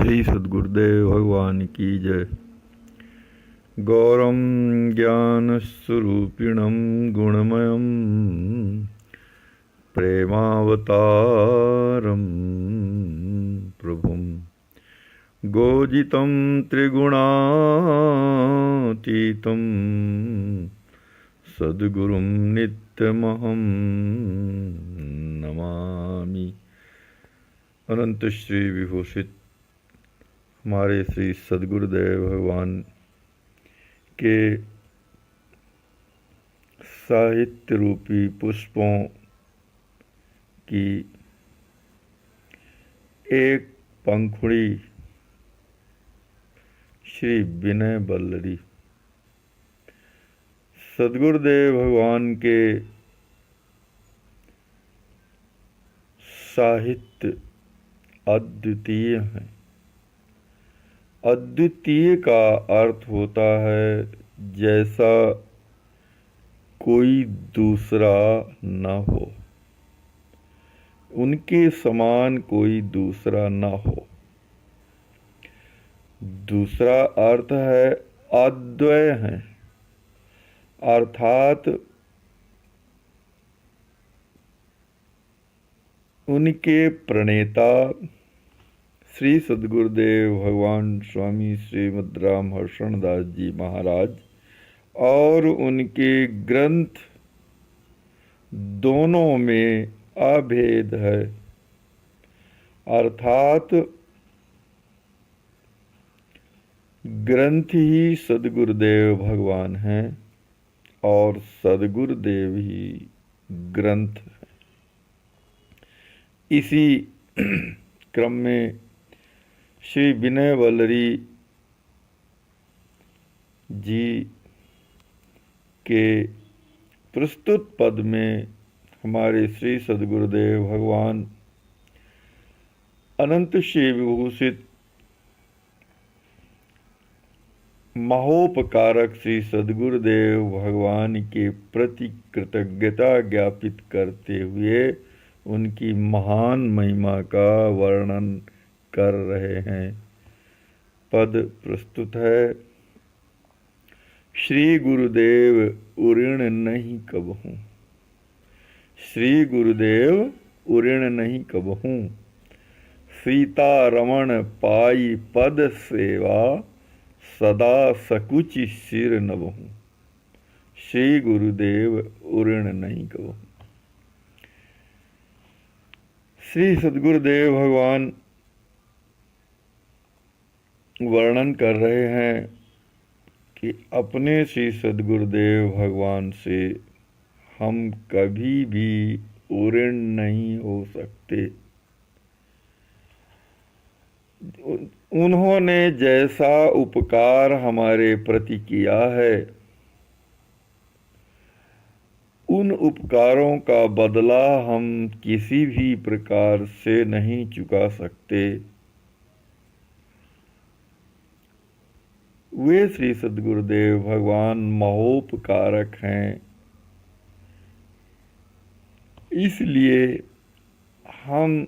श्री सद्गुरुदेव भगवान की जय। गौरम ज्ञान स्वरूपिणम गुणमयम प्रेमावतारम प्रभुम गोजितं त्रिगुणातीतं सद्गुरुं नित्यमहं नमामि। अनंत श्री विभूषित हमारे श्री सद्गुरुदेव भगवान के साहित्य रूपी पुष्पों की एक पंखुड़ी श्री विनय वल्लरी सद्गुरुदेव भगवान के साहित्य अद्वितीय हैं। अद्वितीय का अर्थ होता है जैसा कोई दूसरा न हो, उनके समान कोई दूसरा न हो। दूसरा अर्थ है अद्वय हैं, अर्थात उनके प्रणेता श्री सद्गुरुदेव भगवान स्वामी श्रीमद् रामहर्षण दास जी महाराज और उनके ग्रंथ दोनों में अभेद है, अर्थात ग्रंथ ही सद्गुरुदेव भगवान हैं और सद्गुरुदेव ही ग्रंथ हैं। इसी क्रम में श्री विनय वल्लरी जी के प्रस्तुत पद में हमारे श्री सद्गुरुदेव भगवान अनंत श्री विभूषित महोपकारक श्री सद्गुरुदेव भगवान के प्रति कृतज्ञता ज्ञापित करते हुए उनकी महान महिमा का वर्णन कर रहे हैं। पद प्रस्तुत है। श्री गुरुदेव उऋण नहीं कबहूँ, श्री गुरुदेव उऋण नहीं कबहूँ, सीता रमण पाई पद सेवा, सदा सकुचि सिर नबहूँ। श्री गुरुदेव उऋण नहीं कबहूँ। श्री सद्गुरुदेव भगवान वर्णन कर रहे हैं कि अपने श्री सद्गुरुदेव भगवान से हम कभी भी उऋण नहीं हो सकते। उन्होंने जैसा उपकार हमारे प्रति किया है, उन उपकारों का बदला हम किसी भी प्रकार से नहीं चुका सकते। वे श्री सद्गुरुदेव भगवान महोपकारक हैं, इसलिए हम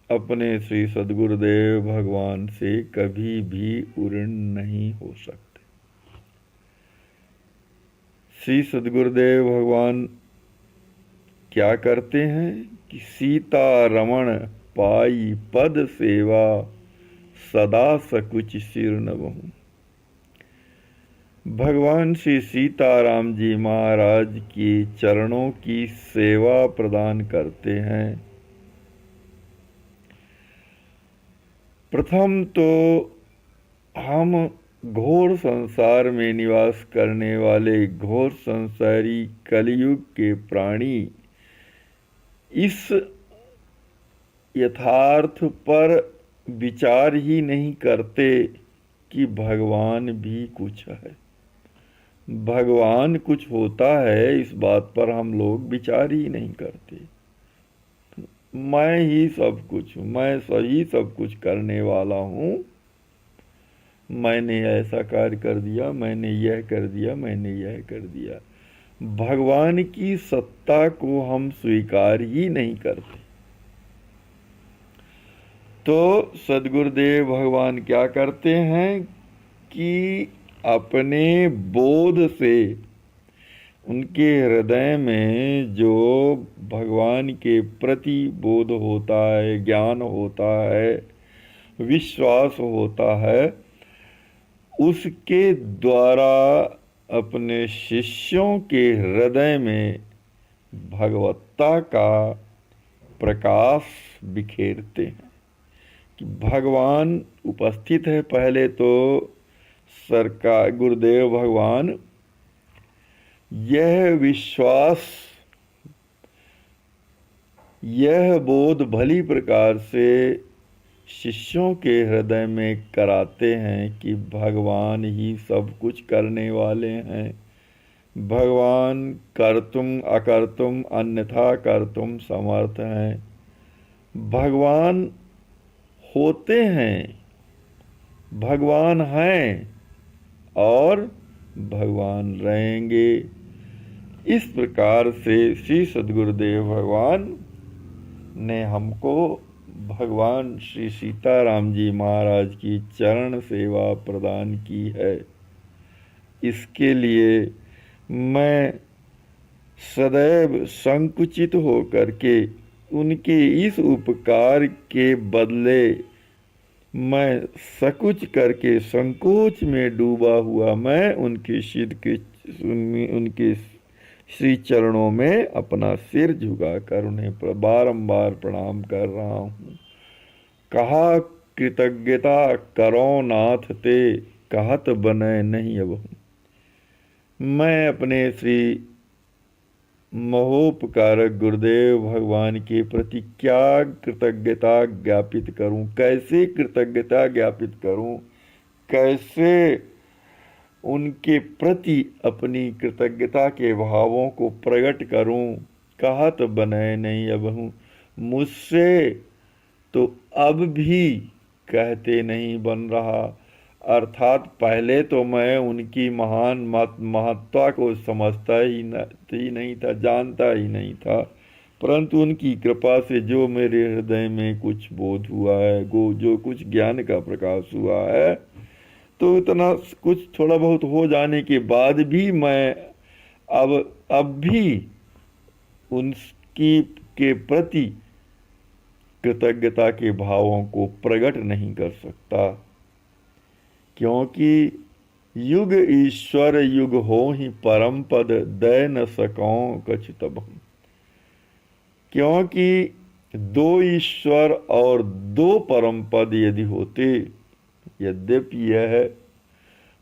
अपने श्री सद्गुरुदेव भगवान से कभी भी उऋण नहीं हो सकते। श्री सद्गुरुदेव भगवान क्या करते हैं कि सीता रमण पाई पद सेवा, सदा सकुच सिर नबहूँ। भगवान श्री सीताराम जी महाराज के चरणों की सेवा प्रदान करते हैं। प्रथम तो हम घोर संसार में निवास करने वाले घोर संसारी कलयुग के प्राणी इस यथार्थ पर विचार ही नहीं करते कि भगवान भी कुछ है, भगवान कुछ होता है, इस बात पर हम लोग विचार ही नहीं करते। मैं ही सब कुछ हूँ, मैं सही सब कुछ करने वाला हूँ, मैंने ऐसा कार्य कर दिया, मैंने यह कर दिया, मैंने यह कर दिया। भगवान की सत्ता को हम स्वीकार ही नहीं करते। तो सद्गुरुदेव भगवान क्या करते हैं कि अपने बोध से उनके हृदय में जो भगवान के प्रति बोध होता है, ज्ञान होता है, विश्वास होता है, उसके द्वारा अपने शिष्यों के हृदय में भगवत्ता का प्रकाश बिखेरते हैं कि भगवान उपस्थित है। पहले तो सरकार गुरुदेव भगवान यह विश्वास, यह बोध भली प्रकार से शिष्यों के हृदय में कराते हैं कि भगवान ही सब कुछ करने वाले हैं। भगवान कर्तुम अकर्तुम अन्यथा कर्तुम समर्थ हैं। भगवान होते हैं, भगवान हैं और भगवान रहेंगे। इस प्रकार से श्री सद्गुरुदेव भगवान ने हमको भगवान श्री सीताराम जी महाराज की चरण सेवा प्रदान की है। इसके लिए मैं सदैव संकुचित होकर के उनके इस उपकार के बदले मैं सकुच करके संकोच में डूबा हुआ मैं उनके श्री चरणों में अपना सिर झुकाकर उन्हें बारंबार प्रणाम कर रहा हूँ। कहा कृतज्ञता करो नाथ ते, कहत बने नहीं अब। मैं अपने श्री महोपकारक गुरुदेव भगवान के प्रति क्या कृतज्ञता ज्ञापित करूं, कैसे कृतज्ञता ज्ञापित करूं, कैसे उनके प्रति अपनी कृतज्ञता के भावों को प्रकट करूं। कहत बने नहीं अब हूँ, मुझसे तो अब भी कहते नहीं बन रहा। अर्थात पहले तो मैं उनकी महान महत्ता को समझता ही नहीं था, जानता ही नहीं था, परंतु उनकी कृपा से जो मेरे हृदय में कुछ बोध हुआ है, जो कुछ ज्ञान का प्रकाश हुआ है, तो इतना कुछ थोड़ा बहुत हो जाने के बाद भी मैं अब भी उनकी के प्रति कृतज्ञता के भावों को प्रकट नहीं कर सकता, क्योंकि युग ईश्वर युग हो ही परम पद, दय न सकों कछु तब। क्योंकि दो ईश्वर और दो परम पद यदि होते, यद्यपि यह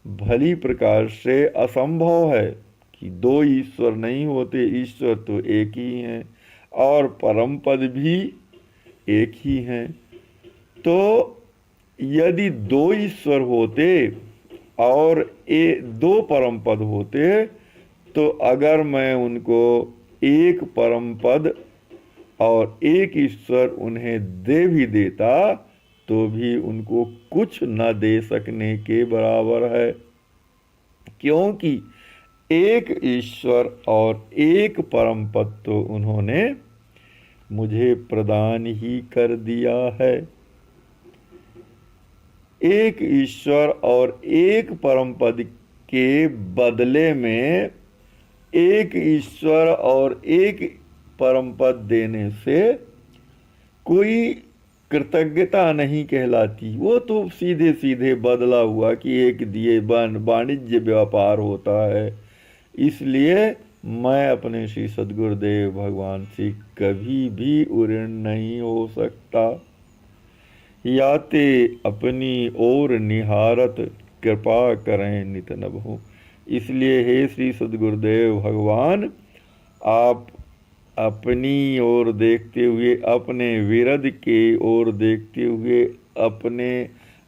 भली प्रकार से असंभव है कि दो ईश्वर नहीं होते, ईश्वर तो एक ही हैं और परम पद भी एक ही हैं। तो यदि दो ईश्वर होते और दो परम पद होते, तो अगर मैं उनको एक परम पद और एक ईश्वर उन्हें दे भी देता, तो भी उनको कुछ न दे सकने के बराबर है, क्योंकि एक ईश्वर और एक परम पद तो उन्होंने मुझे प्रदान ही कर दिया है। एक ईश्वर और एक परम पद के बदले में एक ईश्वर और एक परम पद देने से कोई कृतज्ञता नहीं कहलाती। वो तो सीधे सीधे बदला हुआ कि एक दिए वाणिज्य व्यापार होता है। इसलिए मैं अपने श्री सद्गुरुदेव भगवान से कभी भी ऋणी नहीं हो सकता। याते अपनी ओर निहारत, कृपा करें नित नभो। इसलिए हे श्री सद्गुरुदेव भगवान, आप अपनी ओर देखते हुए, अपने विरध के ओर देखते हुए, अपने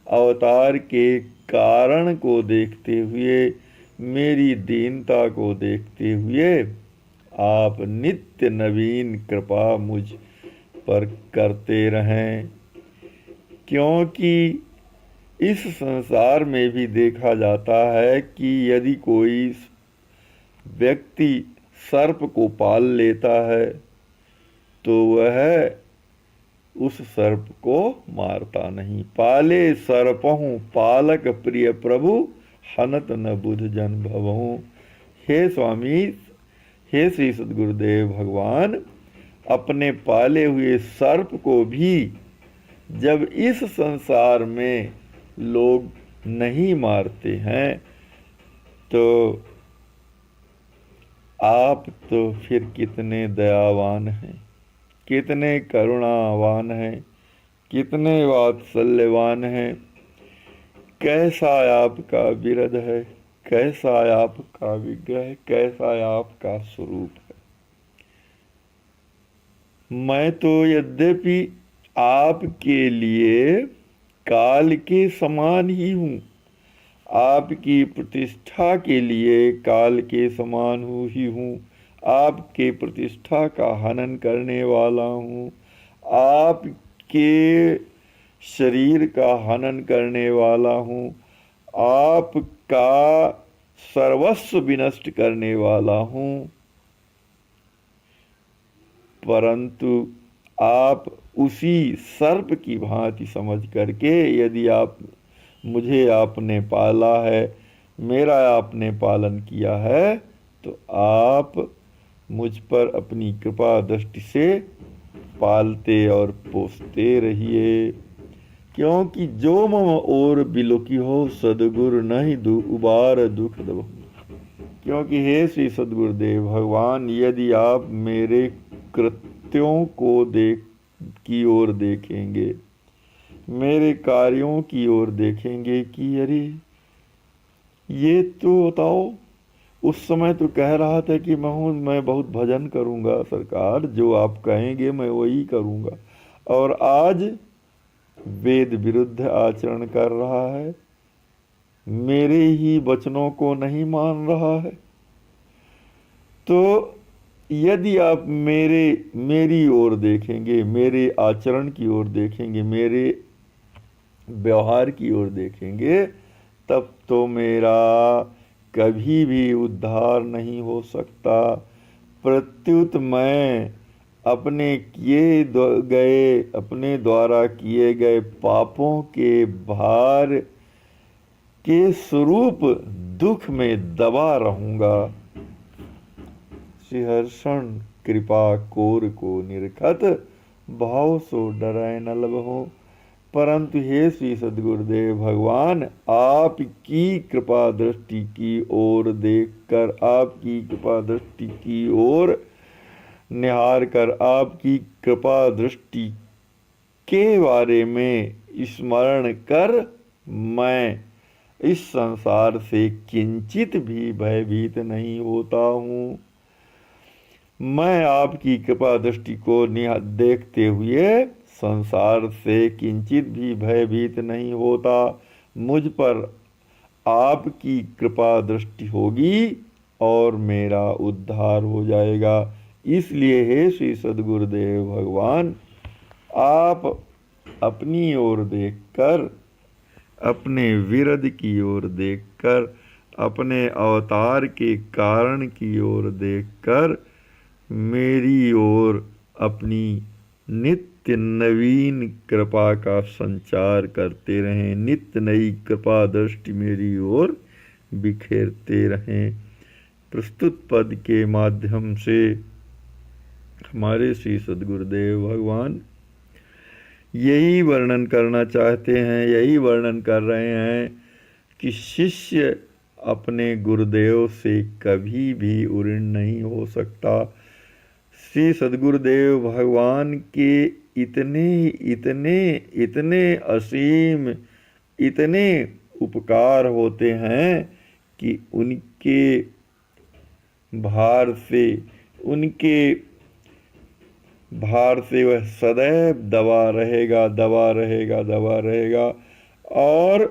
अवतार के कारण को देखते हुए, मेरी दीनता को देखते हुए आप नित्य नवीन कृपा मुझ पर करते रहें। क्योंकि इस संसार में भी देखा जाता है कि यदि कोई व्यक्ति सर्प को पाल लेता है, तो वह उस सर्प को मारता नहीं। पाले सर्पहु पालक प्रिय प्रभु, हनत न बुध जन भवहु। हे स्वामी, हे श्री सद्गुरुदेव भगवान, अपने पाले हुए सर्प को भी जब इस संसार में लोग नहीं मारते हैं तो आप तो फिर कितने दयावान हैं, कितने करुणावान हैं, कितने वात्सल्यवान हैं। कैसा आपका विरध है, कैसा आपका विग्रह, कैसा आपका स्वरूप है। मैं तो यद्यपि आपके लिए काल के समान ही हूँ, आपकी प्रतिष्ठा के लिए काल के समान ही हूँ, आपके प्रतिष्ठा का हनन करने वाला हूँ, आपके शरीर का हनन करने वाला हूँ, आपका सर्वस्व विनष्ट करने वाला हूँ। परंतु आप उसी सर्प की भांति समझ करके यदि मुझे आपने पाला है, मेरा आपने पालन किया है, तो आप मुझ पर अपनी कृपा दृष्टि से पालते और पोसते रहिए। क्योंकि जो मम और बिलोकी हो, सदगुरु नहीं उबार दुख दबहु। क्योंकि हे श्री सद्गुरुदेव भगवान, यदि आप मेरे कृत्यों को की ओर देखेंगे, मेरे कार्यों की ओर देखेंगे कि अरे ये तो बताओ, उस समय तो कह रहा था कि मैं बहुत भजन करूंगा सरकार, जो आप कहेंगे मैं वही करूंगा, और आज वेद विरुद्ध आचरण कर रहा है, मेरे ही वचनों को नहीं मान रहा है। तो यदि आप मेरी ओर देखेंगे, मेरे आचरण की ओर देखेंगे, मेरे व्यवहार की ओर देखेंगे, तब तो मेरा कभी भी उद्धार नहीं हो सकता। प्रत्युत मैं अपने द्वारा किए गए पापों के भार के स्वरूप दुख में दबा रहूंगा। श्रीहर्षण कृपा कोर को निरखत, भाव सो डराए न लबहो। परंतु हे श्री सद्गुरुदेव भगवान, आपकी कृपा दृष्टि की ओर देखकर, आपकी कृपा दृष्टि की ओर निहार कर, आपकी कृपा दृष्टि के बारे में स्मरण कर मैं इस संसार से किंचित भी भयभीत नहीं होता हूँ। मैं आपकी कृपा दृष्टि को देखते हुए संसार से किंचित भी भयभीत नहीं होता। मुझ पर आपकी कृपा दृष्टि होगी और मेरा उद्धार हो जाएगा। इसलिए हे श्री सद्गुरुदेव भगवान, आप अपनी ओर देखकर, अपने विरध की ओर देखकर, अपने अवतार के कारण की ओर देखकर मेरी ओर अपनी नित्य नवीन कृपा का संचार करते रहें, नित्य नई कृपा दृष्टि मेरी ओर बिखेरते रहें। प्रस्तुत पद के माध्यम से हमारे श्री सद्गुरुदेव भगवान यही वर्णन करना चाहते हैं, यही वर्णन कर रहे हैं कि शिष्य अपने गुरुदेव से कभी भी उऋण नहीं हो सकता। श्री सद्गुरुदेव भगवान के इतने असीम, इतने उपकार होते हैं कि उनके भार से वह सदैव दबा रहेगा और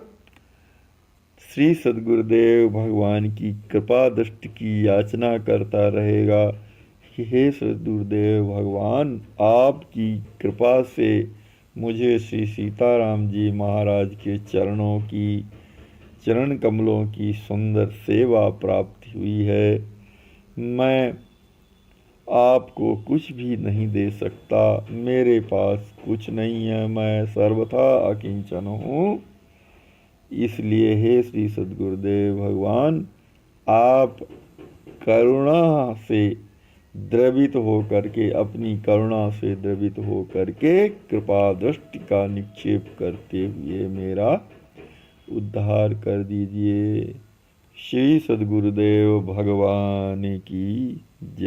श्री सद्गुरुदेव भगवान की कृपा दृष्टि की याचना करता रहेगा कि हे सद्गुरुदेव भगवान, आपकी कृपा से मुझे श्री सीताराम जी महाराज के चरण कमलों की सुंदर सेवा प्राप्ति हुई है। मैं आपको कुछ भी नहीं दे सकता। मेरे पास कुछ नहीं है, मैं सर्वथा अकिंचन हूँ। इसलिए हे श्री सद्गुरुदेव भगवान, आप करुणा से द्रवित हो करके, अपनी करुणा से द्रवित हो करके कृपा दृष्टि का निक्षेप करते हुए मेरा उद्धार कर दीजिए। श्री सद्गुरुदेव भगवान की जय।